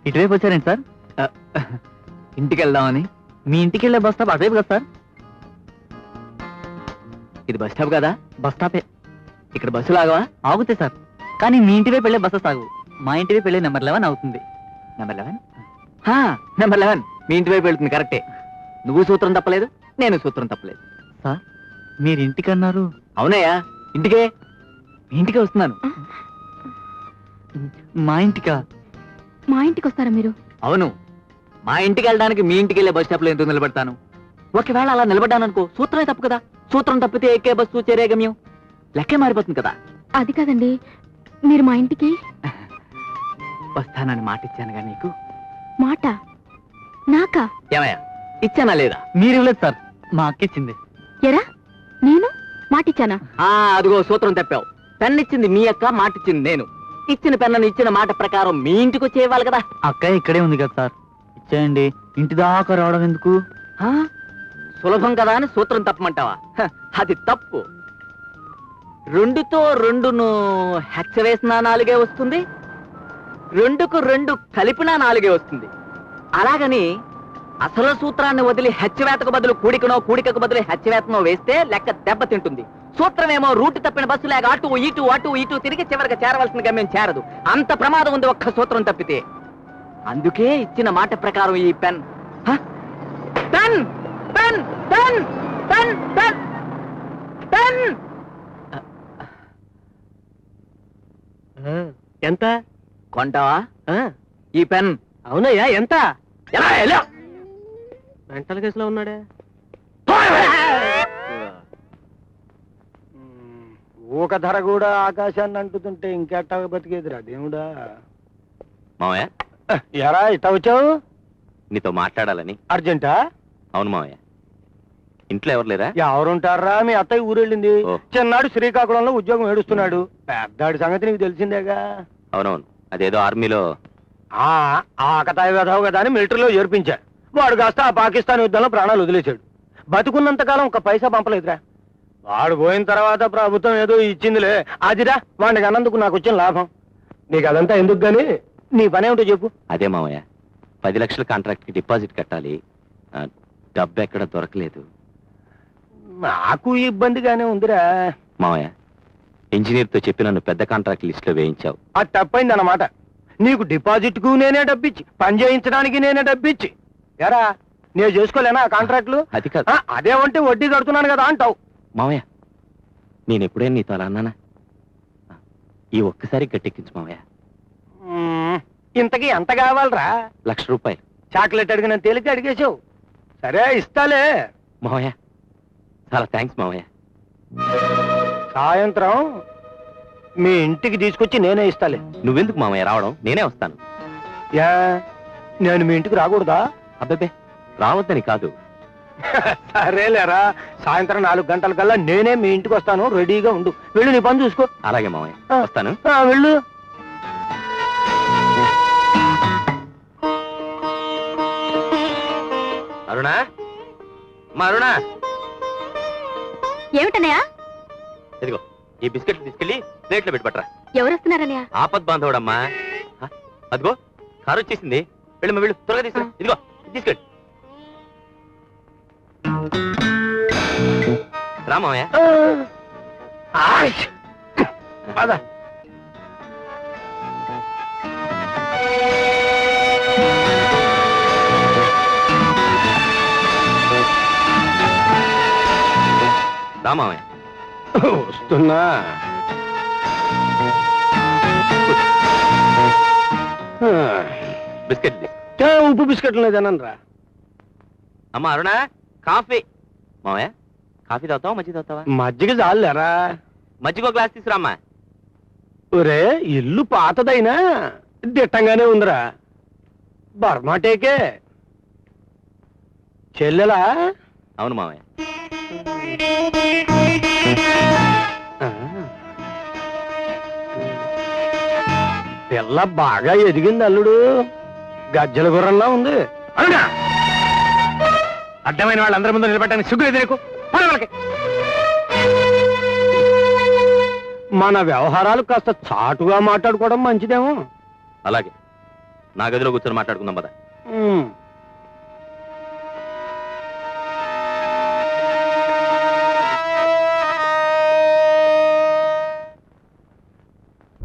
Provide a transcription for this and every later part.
ఇటువైపు వచ్చారండి సార్? ఇంటికి వెళ్దామని. మీ ఇంటికి వెళ్ళే బస్ స్టాప్ అటువైపు కదా సార్? ఇది బస్ స్టాప్ కదా? బస్ స్టాపే. ఇక్కడ బస్సులు ఆగవా? ఆగుతాయి సార్, కానీ మీ ఇంటి వైపు వెళ్ళే బస్సెస్ ఆగు. మా ఇంటి వైపు వెళ్ళే నెంబర్ 11 అవుతుంది. నెంబర్ 11? నెంబర్ 11 మీ ఇంటి వైపు వెళ్తుంది. కరెక్టే. నువ్వు సూత్రం తప్పలేదు, నేను సూత్రం తప్పలేదు. సార్ మీరు ఇంటికి అన్నారు? అవునయ్యా, ఇంటికే. మీ ఇంటికే వస్తున్నాను. మా ఇంటికా? మా ఇంటికి వస్తారా మీరు? అవును, మా ఇంటికి వెళ్ళడానికి మీ ఇంటికి వెళ్ళే బస్ స్టాప్ లో ఎందుకు నిలబడతాను? ఒకవేళ అలా నిలబడ్డాననుకో, సూత్రమే తప్పు కదా. సూత్రం తప్పితే ఎక్కే బస్సు చేరే గమ్యం లెక్కే మారిపోతుంది కదా. అది కాదండి, మీరు మా ఇంటికి వస్తానని మాట ఇచ్చానుగా నీకు. మాట నాకా? ఏమయ్యా, ఇచ్చానా లేదా? మీరు ఇవ్వలేదు సార్, మా అక్క ఇచ్చింది. ఎరా నేను మాటిచ్చానా? అదిగో సూత్రం తప్పావు. పెన్ ఇచ్చింది మీ అక్క, మాట ఇచ్చింది నేను. ఇచ్చిన పెన్నను ఇచ్చిన మాట ప్రకారం మీ ఇంటికి వచ్చి ఇవ్వాలి కదా. అక్క ఇక్కడే ఉంది కదా సార్, ఇచ్చేయండి. ఇంటి దాకా రావడం ఎందుకు? సులభం కదా అని సూత్రం తప్పమంటావా? అది తప్పు. 2తో 2ను హెచ్చ వేసినా 4 వస్తుంది, 2కు 2 కలిపినా 4 వస్తుంది. అలాగని అసలు సూత్రాన్ని వదిలి హెచ్చవేతకు బదులు కూడికనో, కూడికకు బదులు హెచ్చవేతనో వేస్తే లెక్క దెబ్బతింటుంది. సూత్రమేమో రూట్ తప్పిన బస్సు లేక అటు ఇటు అటు ఇటు తిరిగి చివరికి చేరవలసిన గమ్యం చేరదు. అంత ప్రమాదం ఉంది ఒక్క సూత్రం తప్పితే. అందుకే ఇచ్చిన మాట ప్రకారం ఈ pen pen pen pen pen pen pen ఎంత కొంటావా ఈ పెన్? అవునయ్యా, ఎంత? ఎలా మెంటల్ కేసులో ఉన్నాడే. ఊక ధర కూడా ఆకాశాన్ని అంటుతుంటే ఇంకెట్టా బతికేదిరా దేవుడా. మావయ్య, ఎరా ఇట్ట వచ్చావు? నీతో మాట్లాడాలని. అర్జెంటా? అవును మావయ్య. ఇంట్లో ఎవరు లేరా? ఎవరుంటారా? మీ అత్తయ్య ఊరెళ్ళింది. చిన్నాడు శ్రీకాకుళంలో ఉద్యోగం ఏడుస్తున్నాడు. పెద్దాడి సంగతి నీకు తెలిసిందేగా. అవునవును, అదేదో ఆర్మీలో. ఆకతాయి వెధవు కదా అని మిలిటరీలో చేర్పించా. వాడు కాస్త ఆ పాకిస్తాన్ యుద్ధంలో ప్రాణాలు వదిలేశాడు. బతుకున్నంత కాలం ఒక పైసా పంపలేదురా. వాడు పోయిన తర్వాత ప్రభుత్వం ఏదో ఇచ్చిందిలే, అదిరా వాడికి అన్నందుకు నాకు వచ్చిన లాభం. నీకు అదంతా ఎందుకు గాని, నీ పని ఏమిటో చెప్పు. అదే మావయ్య, 10 లక్షల కాంట్రాక్ట్ కి డిపాజిట్ కట్టాలి. డబ్బు ఎక్కడ దొరకలేదు. నాకు ఇబ్బందిగానే ఉందిరా. మావయ్య, ఇంజనీర్ తో చెప్పి నన్ను పెద్ద కాంట్రాక్ట్ లిస్ట్ లో వేయించావు. అది తప్పైంది అన్నమాట. నీకు డిపాజిట్ కు నేనే డబ్బిచ్చి, పని చేయించడానికి నేనే డబ్బిచ్చి, ఎరా నేను చేసుకోలేనా ఆ కాంట్రాక్ట్లు? అది కాదు. అదేమంటే వడ్డీ కడుతున్నాను కదా అంటావు. మావయ్య, నేను ఎప్పుడైనా నీతో అలా అన్నానా? ఈ ఒక్కసారి గట్టెక్కించు మావయ్య. ఇంతకీ ఎంత కావాలరా? 1,00,000 రూపాయలు. చాక్లెట్ అడిగిన తేలిక అడిగేసావు. సరే ఇస్తాలే. మావయ్య, చాలా థ్యాంక్స్ మావయ్య. సాయంత్రం మీ ఇంటికి తీసుకొచ్చి నేనే ఇస్తాలే. నువ్వెందుకు మావయ్య రావడం? నేనే వస్తాను. యా, నేను మీ ఇంటికి రాకూడదా? అబ్బబ్బే, రావద్దని కాదు. సరేలేరా, సాయంత్రం 4 గంటలకల్లా నేనే మీ ఇంటికి వస్తాను. రెడీగా ఉండు. వెళ్ళు, నీ పని చూసుకో. అలాగే మావయ్య, వస్తాను. వెళ్ళు. అరుణా, మా అరుణా, ఏమిటనయా? ఇదిగో ఈ బిస్కెట్లు తీసుకెళ్లి ప్లేట్లో పెట్టుబట్రా. ఎవరు వస్తున్నారనయా? ఆపద్ బాంధవుడమ్మా. అదిగో కారు వచ్చేసింది. వెళ్ళమ్మా, వెళ్ళు, త్వరగా తీసుకురా. ఇదిగో తీసుకెళ్ళి రామయ్య. రామయ్య వస్తున్నా. బిస్కెట్ ఉప్పు బిస్కెట్లు లేదనరా. అమ్మా అరుణ, కాఫీ. మామయ్య, కాఫీ తాగుతావా మజ్జిగ తాగుతావా? మజ్జిగ చాలులేరా. మజ్జిగ గ్లాస్ తీసుకురామ్మా. ఒరే, ఇల్లు పాతదైనా దిట్టంగానే ఉందిరా. బర్మాటేకే చెల్లెలా? అవును మామయ్య. పిల్ల బాగా ఎదిగింది అల్లుడు. గజ్జల గుర్రంలా ఉంది. అడ్డమైన వాళ్ళందరి ముందు నిలబెట్టడానికి సిగ్గు ఎదురేకు. మన వ్యవహారాలు కాస్త చాటుగా మాట్లాడుకోవడం మంచిదేమో. అలాగే. నా గదిలో కూర్చొని మాట్లాడుకుందాం పద.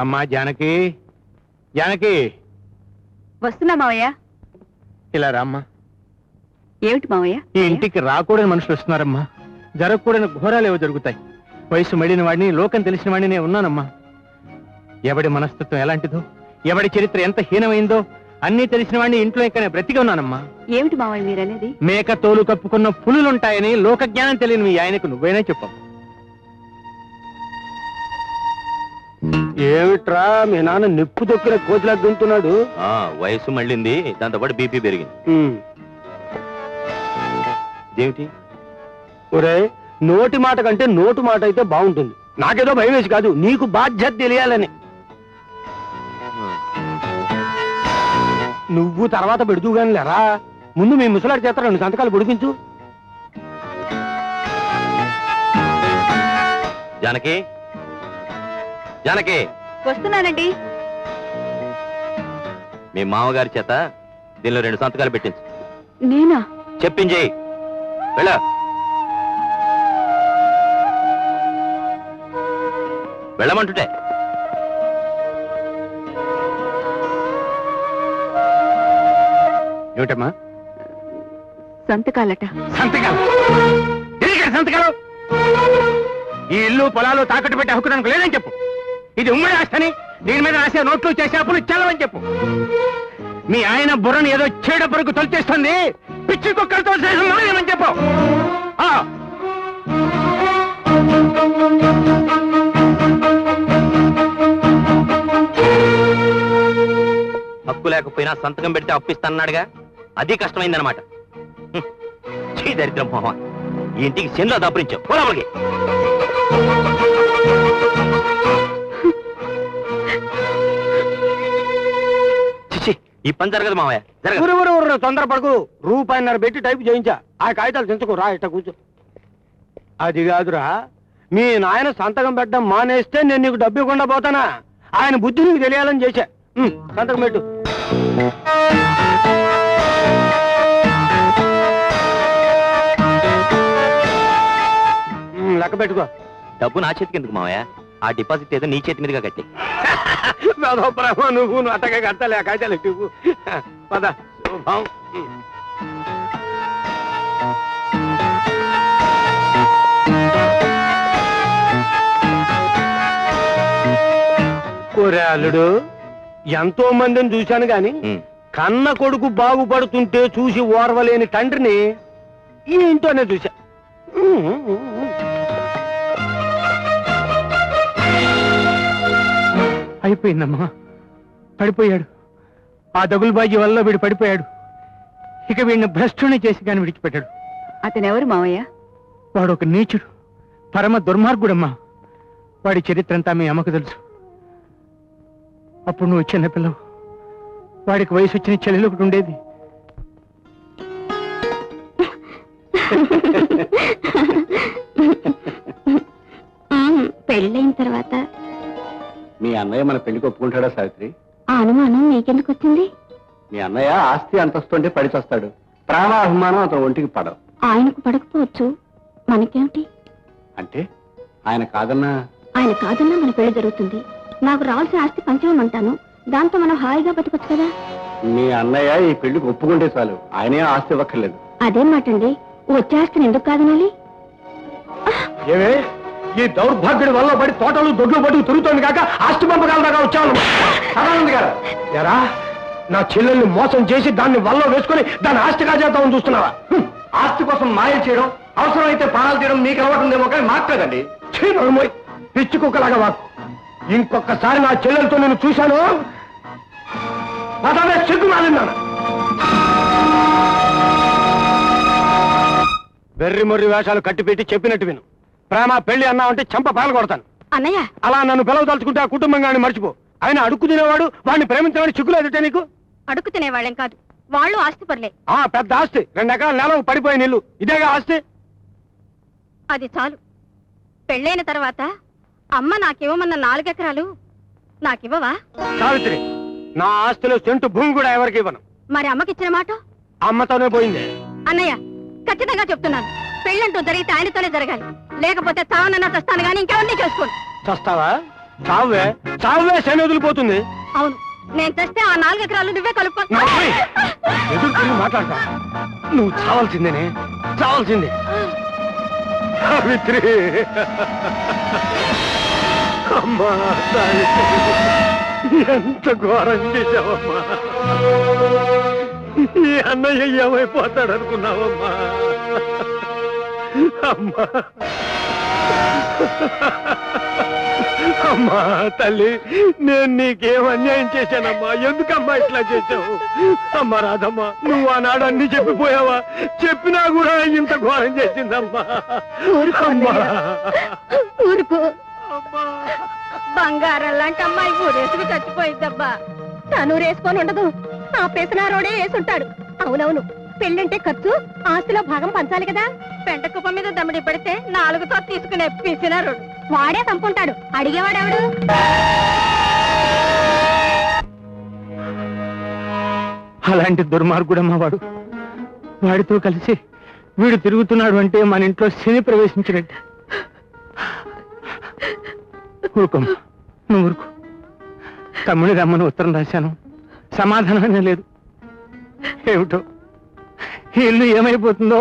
అమ్మా జానకి, జానకి వస్తున్నా మావయ్య. ఇలా రామ్మా. ఏమిటి మావయ్య? ఈ ఇంటికి రాకూడని మనుషులు వస్తున్నారమ్మా. జరగకూడని ఘోరాలు ఏవో జరుగుతాయి. వయసు మడిన వాడిని, లోకం తెలిసిన వాడిని నేను ఉన్నానమ్మా. ఎవడి మనస్తత్వం ఎలాంటిదో, ఎవడి చరిత్ర ఎంత హీనమైందో అన్నీ తెలిసిన వాడిని ఇంట్లో ఇంకా బ్రతిగా ఉన్నానమ్మా. ఏమిటి మావయ్య మీరనేది? మేక తోలు కప్పుకున్న పులులుంటాయని లోక జ్ఞానం తెలియని మీ ఆయనకు నువ్వైనా చెప్పమ్మా. ఏమిట్రా మీ నాన్న నిప్పు దొక్కిన కోతిలా దుంతున్నాడు? వయసు మళ్ళింది, దాంతో పాటు బీపీ పెరిగింది. ఇదేమిటి? ఒరే, నోటి మాట కంటే నోటు మాట అయితే బాగుంటుంది. నాకేదో భయం వేసి కాదు, నీకు బాధ్యత తెలియాలని. నువ్వు తర్వాత పెడుతూ గాని లేరా, ముందు మీ ముసలాడి చేత 2 సంతకాలు పొడిపించు. జానకి, జానకి వస్తున్నానండి. మీ మామగారి చేత దీనిలో 2 సంతకాలు పెట్టించు. నేనా? చెప్పించి వెళ్ళ. వెళ్ళమంటుంటే ఏమిటమ్మా? సంతకాలట. సంతకాలు? సంతకాలు? ఈ ఇల్లు పొలాలు తాకట్టు పెట్టి హక్కు నాకు లేదని చెప్పు. ఇది ఉమ్మడి ఆస్తని, దీని మీద రాసే నోట్లు చేసే అప్పులు చెల్లవని చెప్పు. మీ ఆయన బుర్రను ఏదో చీడపురకు తొలిచేస్తుంది, పిచ్చి కుక్కలతో మానేమని చెప్పు. హక్కు లేకపోయినా సంతకం పెడితే అప్పిస్తాన్నాడుగా, అది కష్టమైందనమాట. దరిద్రం మొహం, ఈ ఇంటికి చెందో దాపురించావు. పోలాపలికి ఈ పని జరగదు మావయ్య, జరగదు. తొందరపడకు. ₹1.5 పెట్టి టైపు చేయించా. ఆ కాగితాలు తెంచుకో, రా ఇట్ట కూర్చో. అది కాదురా, మీ నాయన సంతకం పెట్టడం మానేస్తే నేను నీకు డబ్బు ఇవ్వకుండా పోతానా? ఆయన బుద్ధి నీకు తెలియాలని చేశా. సంతకం పెట్టు. లెక్క పెట్టుకో. డబ్బు నా చేతికి ఎందుకు మావయ్య? ఆ డిపాజిట్ ఏదో నీ చేతి మీదుగా కట్టి. నువ్వు అట్టగా కట్టాలి. ఆ కాగితాలు ఎక్కువ పద. శుభం. ఒరే అల్లుడు, ఎంతో మందిని చూశాను గాని కన్న కొడుకు బాగుపడుతుంటే చూసి ఓర్వలేని తండ్రిని ఈ ఇంట్లోనే చూశా. అయిపోయిందమ్మా, పడిపోయాడు. ఆ దగులుబాజీ వల్ల వీడు పడిపోయాడు. ఇక వీడిని భ్రష్టుని చేసి కానీ విడిచిపెట్టాడు. అతనెవరు మావయ్య? వాడు ఒక నీచుడు, పరమ దుర్మార్గుడమ్మా. వాడి చరిత్ర అంతా మీ అమ్మకు తెలుసు. అప్పుడు నువ్వు చిన్నపిల్లవు. వాడికి వయసు వచ్చిన చెల్లెలు ఒకటి ఉండేది. పెళ్ళైన తర్వాత మీ అన్నయ్య మన పెళ్లికి ఒప్పుకుంటాడా సావిత్రి? ఆ అనుమానం మీకెందుకు వచ్చింది? మీ అన్నయ్య ఆస్తి అంతస్తుంటే పడి చస్తాడు. ప్రాణాభిమానం అతను ఒంటికి పడవు. ఆయనకు పడకపోవచ్చు, మనకేమిటి? అంటే ఆయన కాదన్నా? ఆయన కాదన్నా మన పెళ్లి జరుగుతుంది. నాకు రావాల్సిన ఆస్తి పంచమంటాను, దాంతో మనం హాయిగా బతకొచ్చు కదా. మీ అన్నయ్య ఈ పెళ్లికి ఒప్పుకుంటే చాలు, ఆయనే ఆస్తి ఇవ్వక్కర్లేదు. అదేం మాటండి, వచ్చే ఆస్తిని ఎందుకు కాదనాలి? ఏమే, ఈ దౌర్భాగ్యుడి వల్ల పడి తోటలు దొడ్లు పడి తిరుగుతోంది కాక ఆస్తి పంపకాల దాకా వచ్చాను. ఎరా, నా చెల్లెల్ని మోసం చేసి దాన్ని వల్ల వేసుకుని దాని ఆస్తి కాజేద్దామని చూస్తున్నావా? ఆస్తి కోసం మాయ చేయడం, అవసరమైతే ప్రాణాలు తీయడం మీకు అలవాటుందేమో కానీ మాకు కదండి. పిచ్చి కుక్కలాగా వాకు. ఇంకొకసారి నా చెల్లెలతో నేను చూశాను, అదే సిగ్గు మాలిన్నాను. వెర్రి మొర్రి వేషాలు కట్టిపెట్టి చెప్పినట్టు విను. ప్రేమ పెళ్లి అన్నావంటే చెంప పాలు కొడతాను. అన్నయ్య, అలా నన్ను పిలవదలుచుకుంటే ఆ కుటుంబంగాని మర్చిపో. ఆయన అడుక్కు తినేవాడు, వాడిని ప్రేమించమని చిక్కులు ఎదుటే నీకు? అడుగు తినేవాళ్ళం కాదు, వాళ్ళు ఆస్తి పర్లే. పెద్ద ఆస్తి, 2 ఎకరాల నేల పడిపోయిన ఇల్లు, ఇదేగా ఆస్తి. అది చాలు. పెళ్ళైన తర్వాత అమ్మ నాకివ్వమన్న 4 ఎకరాలు నాకివ్వవా? సావిత్రి, నా ఆస్తిలో సెంటు భూమి కూడా ఎవరికి ఇవ్వను. మరి అమ్మకిచ్చిన మాట? అమ్మతోనే పోయింది. అన్నయ్య ఖచ్చితంగా చెప్తున్నాను, పెళ్ళంటూ జరిగితే ఆయనతోనే జరగాలి, లేకపోతే చావనన్నా చస్తాను గానీ ఇంకెవరిని చేసుకోను. చస్తావా? చావే చావే శని వదిలిపోతుంది. అవును, నేను తెస్తే ఆ 4 ఎకరాలు నువ్వే కలుపు. నవ్వి! ఎదురు తిరిగి మాట్లాడతా. నువ్వు చావాల్సిందేనే, చావాల్సిందే. సావిత్రి, అమ్మా సావిత్రి, ఎంత ఘోరం చేశావమ్మా. ఈ అన్నయ్య ఏమైపోతాడు అనుకున్నావమ్మా? అమ్మా అమ్మా తల్లి, నేను నీకేం అన్యాయం చేశానమ్మా? ఎందుకమ్మా ఇట్లా చేశావు? అమ్మా రాధమ్మా, నువ్వు ఆనాడు అన్ని చెప్పిపోయావా? చెప్పినా కూడా ఇంత ఘోరం చేసిందమ్మా. ఊరుకో, అమ్మా బంగారం లాంటి అమ్మాయి ఊరేసుకు చచ్చిపోయిద్దబ్బా. తను రేసుకొని ఉండదు, ఆ పెసనారోడే వేసుంటాడు. అవునవును, పెళ్ళంటే ఖర్చు, ఆస్తిలో భాగం పంచాలి కదా. పెంట కుప్ప మీద దమ్మిడి పడితే 4తో తీసుకునే పిసినారోడు వాడే చంపుంటాడు. అడిగేవాడెవడు? అలాంటి దుర్మార్గుడమ్మా వాడు. వాడితో కలిసి వీడు తిరుగుతున్నాడు అంటే మన ఇంట్లో శని ప్రవేశించినట్టు. ఊరుకోమ్మా, నువ్వు ఊరుకో. తమ్ముడి రమ్మని ఉత్తరం రాశాను, సమాధానమే లేదు. ఏమిటో ఈ ఇల్లు ఏమైపోతుందో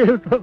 ఏమిటో.